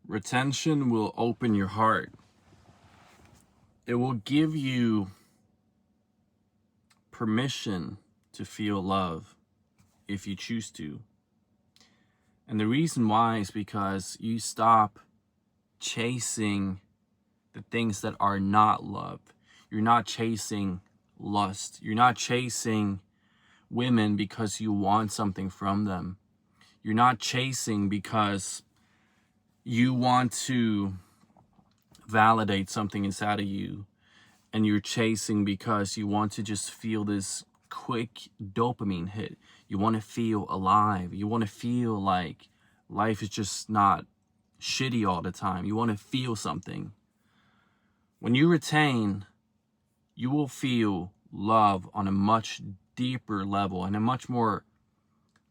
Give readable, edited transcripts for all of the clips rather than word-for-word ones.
Retention will open your heart. It will give you permission to feel love if you choose to. And the reason why is because you stop chasing the things that are not love. You're not chasing lust. You're not chasing women because you want something from them. You're not chasing because you want to validate something inside of you. And you're chasing because you want to just feel this quick dopamine hit. You want to feel alive. You want to feel like life is just not shitty all the time. You want to feel something. When you retain, you will feel love on a much deeper level and a much more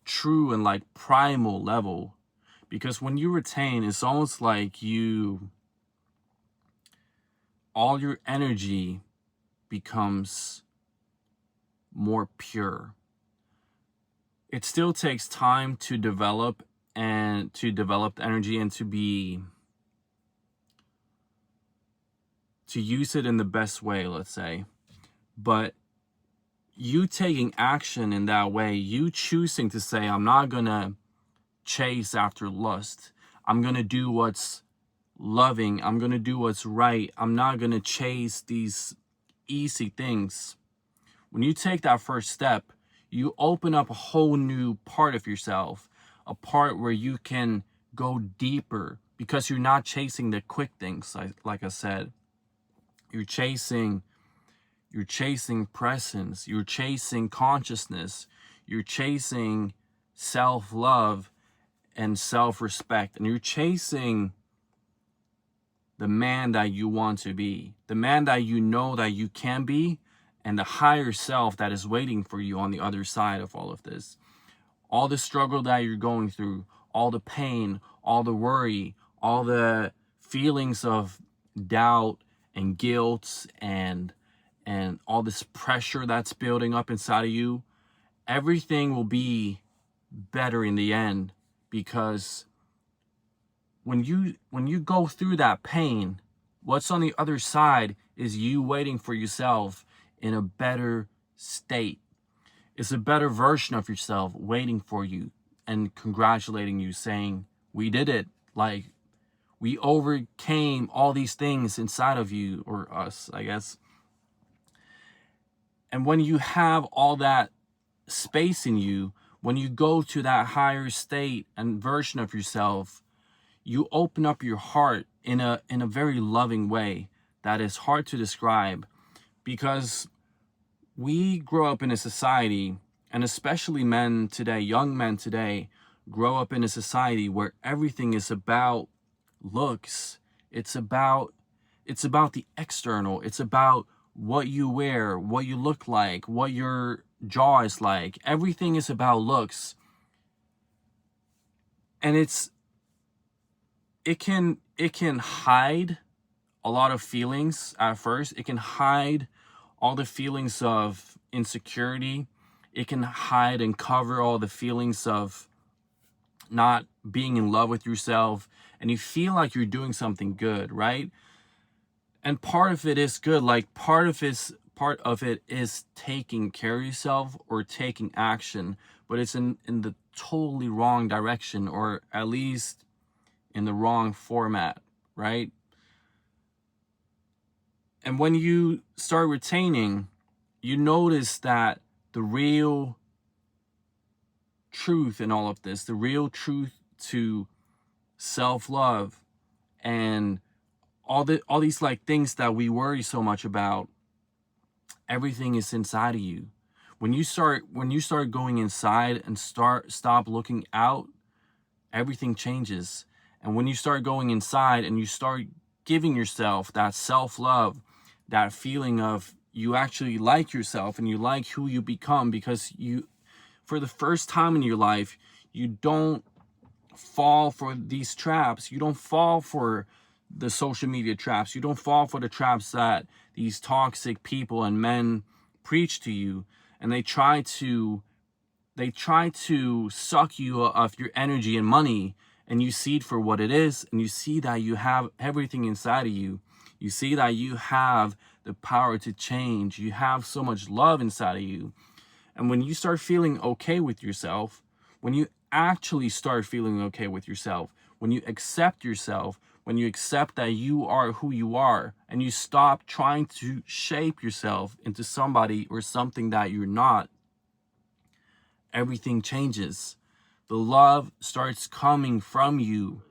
true and like primal level. Because when you retain, it's almost like all your energy becomes more pure. It still takes time to develop the energy and to use it in the best way, let's say. But you taking action in that way, you choosing to say, I'm not gonna chase after lust. I'm gonna do what's loving. I'm gonna do what's right. I'm not gonna chase these easy things. When you take that first step, you open up a whole new part of yourself, a part where you can go deeper because you're not chasing the quick things. Like I said, you're chasing presence, you're chasing consciousness, you're chasing self-love and self-respect, and you're chasing the man that you want to be, the man that you know that you can be, and the higher self that is waiting for you on the other side of all of this. All the struggle that you're going through, all the pain, all the worry, all the feelings of doubt and guilt and all this pressure that's building up inside of you, everything will be better in the end. Because when you go through that pain, what's on the other side is you waiting for yourself in a better state. It's a better version of yourself waiting for you and congratulating you, saying, we did it. Like, we overcame all these things inside of you, or us, I guess. And when you have all that space in you, when you go to that higher state and version of yourself, you open up your heart in a very loving way that is hard to describe. Because we grow up in a society, and especially men today, young men today, grow up in a society where everything is about looks. It's about the external. It's about what you wear, what you look like, what your jaw is like. Everything is about looks. And it can hide a lot of feelings at first. It can hide all the feelings of insecurity. It can hide and cover all the feelings of not being in love with yourself, and you feel like you're doing something good, right? And part of it is good. Like part of it is taking care of yourself or taking action, but it's in the totally wrong direction, or at least in the wrong format, right? And when you start retaining, you notice that the real truth in all of this, the real truth to self-love and all these like things that we worry so much about, everything is inside of you. When you start going inside and stop looking out, everything changes. And when you start going inside and you start giving yourself that self-love, that feeling of you actually like yourself and you like who you become, because you, for the first time in your life, you don't fall for these traps. You don't fall for the social media traps. You don't fall for the traps that these toxic people and men preach to you, and they try to suck you of your energy and money and you see it for what it is, and you see that you have everything inside of you. You see that you have the power to change. You have so much love inside of you. And when you start feeling okay with yourself, when you actually start feeling okay with yourself, when you accept yourself, when you accept that you are who you are, and you stop trying to shape yourself into somebody or something that you're not, everything changes. The love starts coming from you.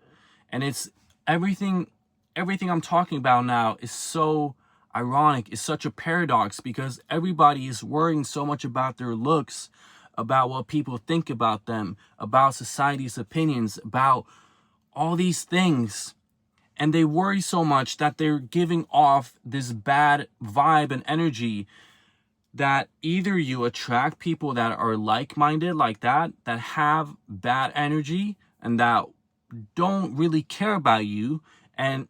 And it's everything I'm talking about now is so ironic. It's such a paradox because everybody is worrying so much about their looks, about what people think about them, about society's opinions, about all these things. And they worry so much that they're giving off this bad vibe and energy, that either you attract people that are like-minded like that have bad energy and that don't really care about you, and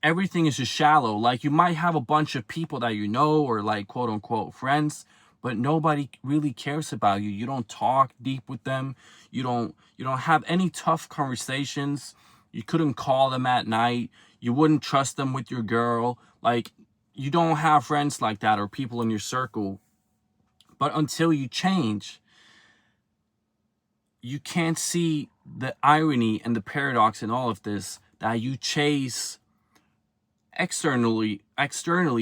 everything is just shallow. Like, you might have a bunch of people that you know, or like quote unquote friends, but nobody really cares about you. You don't talk deep with them. You don't have any tough conversations. You couldn't call them at night. You wouldn't trust them with your girl. Like, you don't have friends like that or people in your circle. But until you change, you can't see the irony and the paradox in all of this, that you chase externally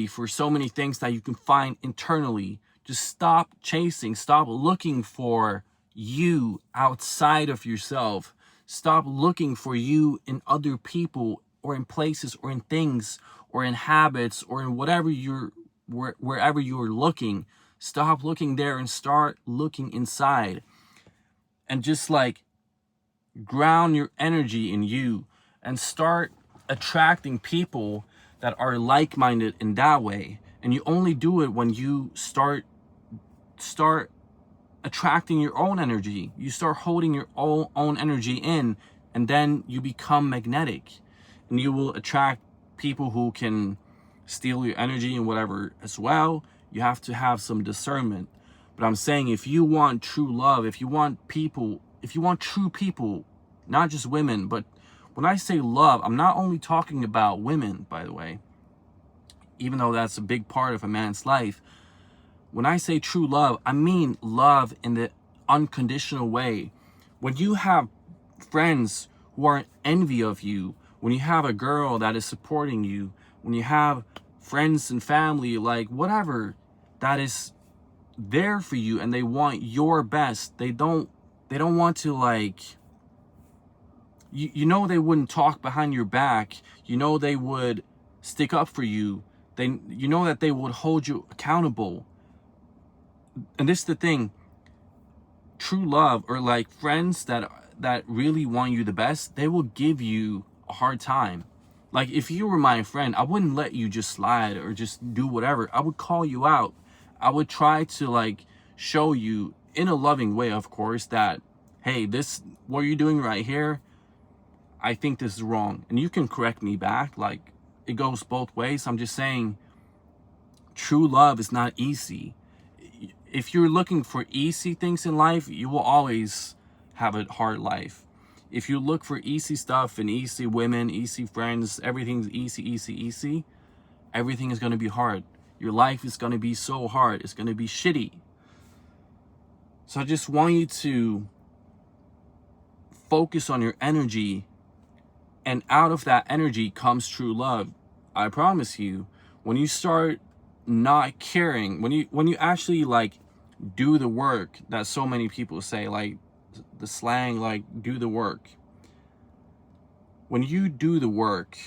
for so many things that you can find internally. Just stop chasing. Stop looking for you outside of yourself. Stop looking for you in other people or in places or in things or in habits or in wherever you're looking. Stop looking there and start looking inside. And just like ground your energy in you and start attracting people that are like-minded in that way. And you only do it when you start attracting your own energy. You start holding your own energy in, and then you become magnetic, and you will attract people who can steal your energy and whatever as well. You have to have some discernment. But I'm saying, if you want true love, if you want true people, not just women, but when I say love, I'm not only talking about women, by the way, even though that's a big part of a man's life. When I say true love, I mean love in the unconditional way. When you have friends who are in envy of you, when you have a girl that is supporting you, when you have friends and family, like whatever, that is there for you and they want your best. They don't want to, like, you know, they wouldn't talk behind your back. You know, they would stick up for you. You know that they would hold you accountable. And this is the thing, true love, or like friends that really want you the best, they will give you a hard time. Like, if you were my friend, I wouldn't let you just slide or just do whatever. I would call you out. I would try to, like, show you in a loving way, of course, that, hey, this, what you're doing right here, I think this is wrong. And you can correct me back. Like, it goes both ways. I'm just saying, true love is not easy. If you're looking for easy things in life, you will always have a hard life. If you look for easy stuff and easy women, easy friends, everything's easy, everything is going to be hard. Your life is going to be so hard. It's going to be shitty. So I just want you to focus on your energy, and out of that energy comes true love. I promise you, when you start not caring, when you actually, like, do the work that so many people say, like the slang, like, do the work. When you do the work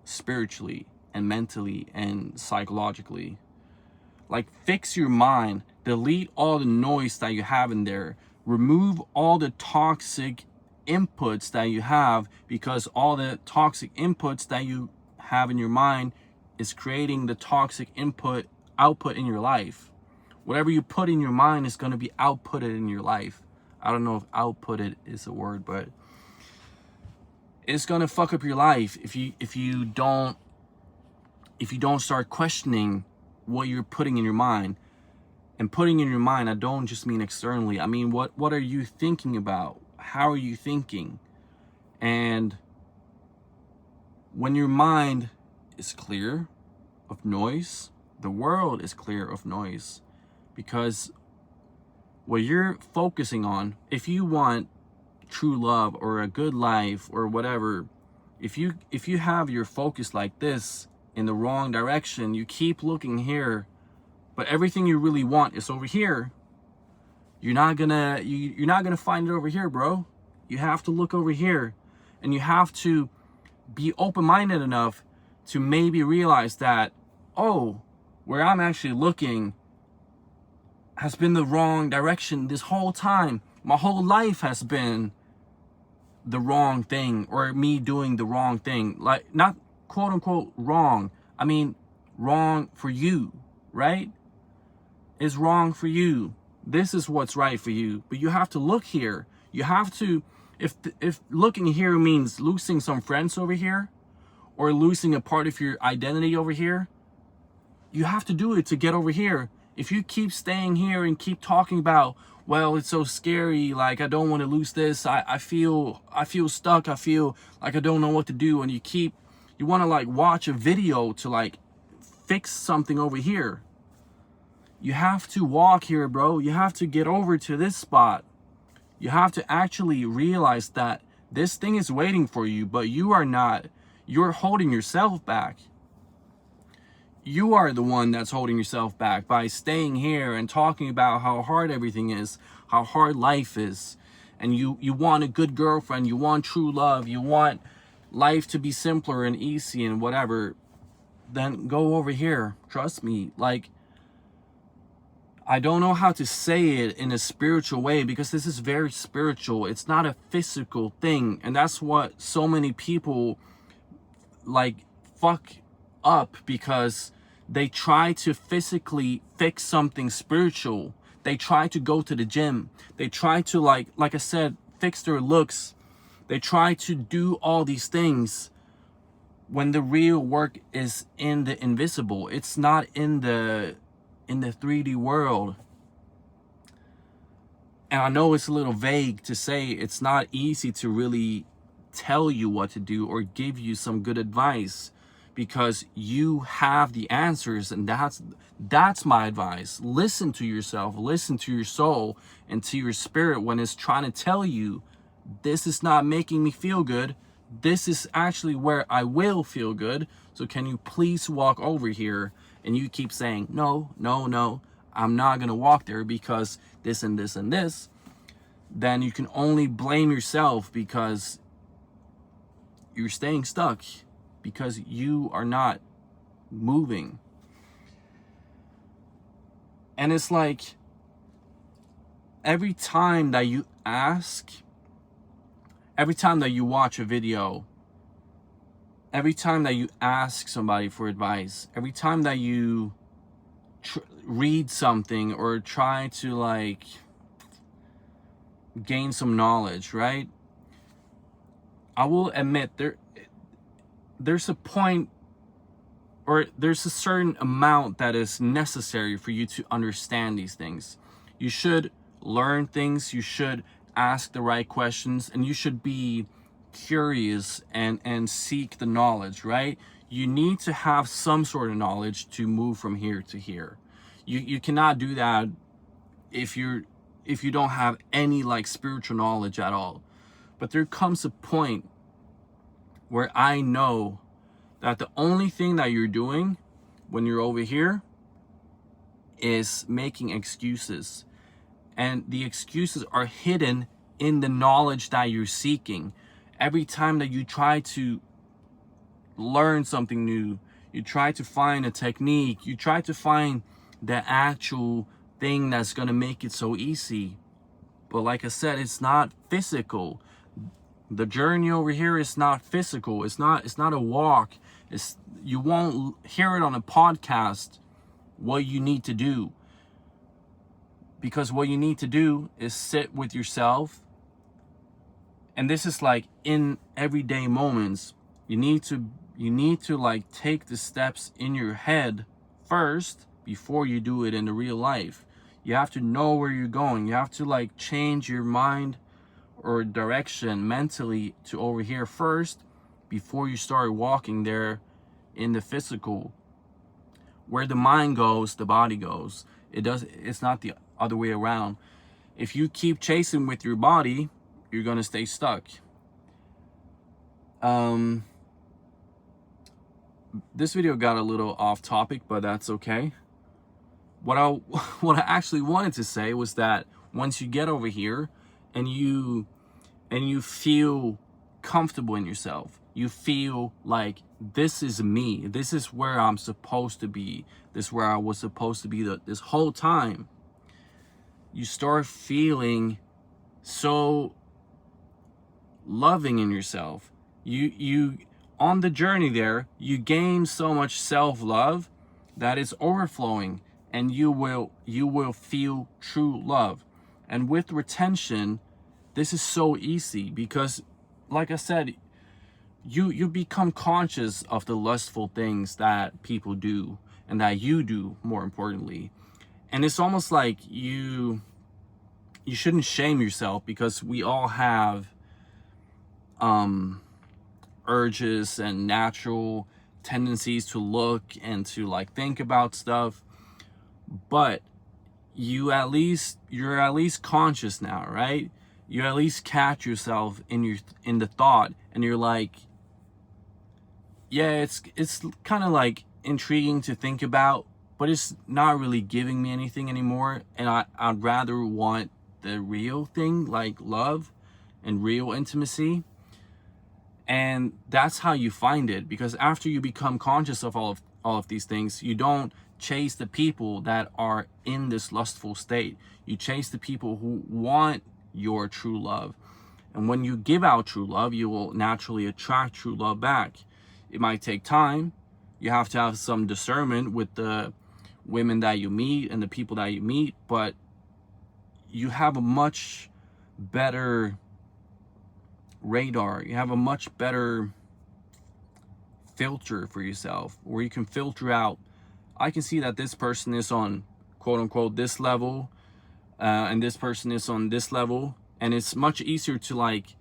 spiritually and mentally and psychologically, like, fix your mind, delete all the noise that you have in there, remove all the toxic inputs that you have, because all the toxic inputs that you have in your mind is creating the toxic output in your life. Whatever you put in your mind is going to be outputted in your life. I don't know if outputted is a word, but it's going to fuck up your life if you don't start questioning what you're putting in your mind. And putting in your mind, I don't just mean externally. I mean, what are you thinking about? How are you thinking? And when your mind is clear of noise, the world is clear of noise. Because what you're focusing on, if you want true love or a good life or whatever, if you have your focus like this in the wrong direction, you keep looking here, but everything you really want is over here, you're not gonna find it over here, bro. You have to look over here, and you have to be open-minded enough to maybe realize that, oh, where I'm actually looking has been the wrong direction this whole time. My whole life has been the wrong thing, or me doing the wrong thing. Like, not quote unquote wrong, I mean wrong for you, right? It's wrong for you. This is what's right for you, but you have to look here. You have to, if looking here means losing some friends over here, or losing a part of your identity over here, you have to do it to get over here. If you keep staying here and keep talking about, well, it's so scary, like I don't want to lose this, I feel stuck, I feel like I don't know what to do, and you want to like watch a video to like fix something over here. You have to walk here, bro. You have to get over to this spot. You have to actually realize that this thing is waiting for you, but you are not. You're holding yourself back. You are the one that's holding yourself back by staying here and talking about how hard everything is, how hard life is. And you want a good girlfriend, you want true love, you want life to be simpler and easy and whatever. Then go over here. Trust me. Like, I don't know how to say it in a spiritual way, because this is very spiritual. It's not a physical thing. And that's what so many people like fuck up, because they try to physically fix something spiritual. They try to go to the gym. They try to like I said, fix their looks. They try to do all these things when the real work is in the invisible. It's not in the 3D world. And I know it's a little vague to say, it's not easy to really tell you what to do or give you some good advice, because you have the answers. And that's my advice. Listen to yourself, listen to your soul and to your spirit when it's trying to tell you, this is not making me feel good. This is actually where I will feel good. So can you please walk over here? And you keep saying, no, I'm not going to walk there because this and this and this. Then you can only blame yourself, because you're staying stuck, because you are not moving. And it's like, every time that you watch a video, every time that you ask somebody for advice, every time that you read something or try to like gain some knowledge, right? I will admit there's a point, or there's a certain amount that is necessary for you to understand these things. You should learn things, you should ask the right questions, and you should be curious and seek the knowledge, right? You need to have some sort of knowledge to move from here to here. You cannot do that if you don't have any like spiritual knowledge at all. But there comes a point where I know that the only thing that you're doing when you're over here is making excuses. And the excuses are hidden in the knowledge that you're seeking. Every time that you try to learn something new, you try to find a technique, you try to find the actual thing that's going to make it so easy. But like I said, it's not physical. The journey over here is not physical. It's not a walk. You won't hear it on a podcast what you need to do. Because what you need to do is sit with yourself. And this is like in everyday moments. You need to like take the steps in your head first before you do it in the real life. You have to know where you're going. You have to like change your mind or direction mentally to over here first before you start walking there in the physical. Where the mind goes, the body goes. It's not the other way around. If you keep chasing with your body, you're gonna stay stuck. This video got a little off topic, but that's okay. What I actually wanted to say was that once you get over here and you feel comfortable in yourself, you feel like this is me, this is where I'm supposed to be, this is where I was supposed to be this whole time, you start feeling so loving in yourself. You on the journey there, you gain so much self-love that is overflowing, and you will feel true love. And with retention, this is so easy because, like I said, you become conscious of the lustful things that people do and that you do, more importantly. And it's almost like you shouldn't shame yourself, because we all have urges and natural tendencies to look and to like think about stuff, but you're at least conscious now, right? You at least catch yourself in the thought, and you're like, yeah, it's kind of like intriguing to think about, but it's not really giving me anything anymore, and I'd rather want the real thing, like love and real intimacy. And that's how you find it, because after you become conscious of all of these things, you don't chase the people that are in this lustful state. You chase the people who want your true love. And when you give out true love, you will naturally attract true love back. It might take time. You have to have some discernment with the women that you meet and the people that you meet, but you have a much better radar. You have a much better filter for yourself, where you can filter out, I can see that this person is on quote unquote this level, and this person is on this level, and it's much easier to like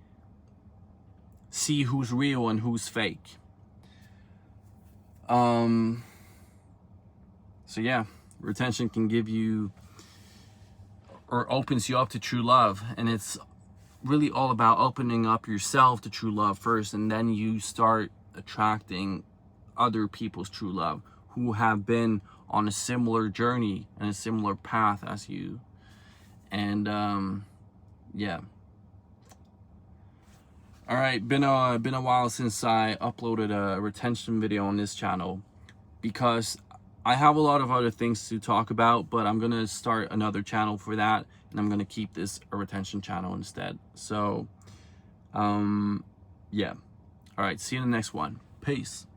see who's real and who's fake. So yeah, retention can give you, or opens you up to true love, and it's really all about opening up yourself to true love first, and then you start attracting other people's true love who have been on a similar journey and a similar path as you. And yeah. All right, been a while since I uploaded a retention video on this channel, because I have a lot of other things to talk about, but I'm gonna start another channel for that, and I'm gonna keep this a retention channel instead. So yeah, all right, see you in the next one. Peace.